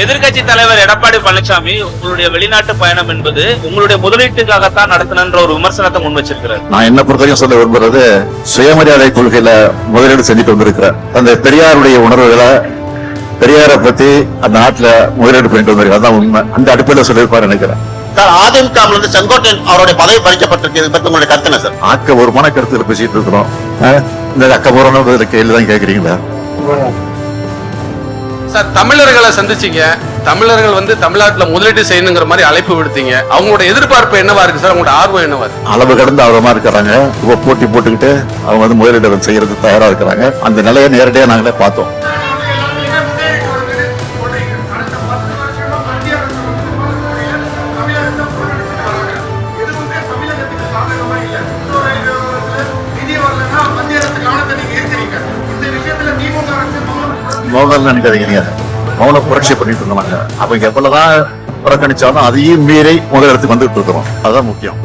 எதிர்க்கட்சி தலைவர் எடப்பாடி பழனிசாமி உங்களுடைய வெளிநாட்டு பயணம் என்பது உங்களுடைய முதலீட்டுக்காகத்தான் நடத்தின ஒரு விமர்சனத்தை முன் வச்சிருக்கிறார். நான் என்ன பொறுத்தவரைக்கும் சொல்ல விரும்புறது, சுயமரியாதை கொள்கையில முதலீடு செஞ்சுட்டு வந்திருக்கிறேன். அந்த பெரியாருடைய உணர்வுகளை, பெரியாரை பத்தி அந்த நாட்டுல முதலீடு பண்ணிட்டு வந்திருக்கேன். அதான் உண்மை. அந்த அடிப்படையில் சொல்லியிருப்பாரு நினைக்கிறேன். சார், அதிமுக செங்கோட்டையன் அவருடைய பதவி பறிக்கப்பட்டிருக்கு, பத்தி உங்களுடைய கருத்து சார்? ஆக்கபூர்வமான கருத்துல பேசிட்டு இருக்கிறோம். இந்த அக்கபூர்வமான கேள்வி தான் கேட்கறீங்களா சார்? தமிழர்களை சந்திச்சீங்க, தமிழர்கள் தமிழ்நாட்டுல முதலீடு செய்யணுங்கிற மாதிரி அழைப்பு விடுத்தீங்க. அவங்களோட எதிர்பார்ப்பு என்னவா இருக்கு சார்? அவங்களோட ஆர்வம் என்னவா இருக்கு? அளவு கடந்து ஆர்வமா இருக்கிறாங்க. இப்ப போட்டி போட்டுக்கிட்டு அவங்க முதலீடு செய்யறதுக்கு தயாரா இருக்கிறாங்க. அந்த நிலையை நேரடியா நாங்களே பார்த்தோம். மௌனம் நினைக்காதீங்க, மௌன புரட்சி பண்ணிட்டு இருந்தாங்க. அவங்க எவ்வளவுதான் புறக்கணிச்சாலும் அதையும் மீறி முதலிடத்துக்கு வந்துட்டு இருக்கிறோம். அதுதான் முக்கியம்.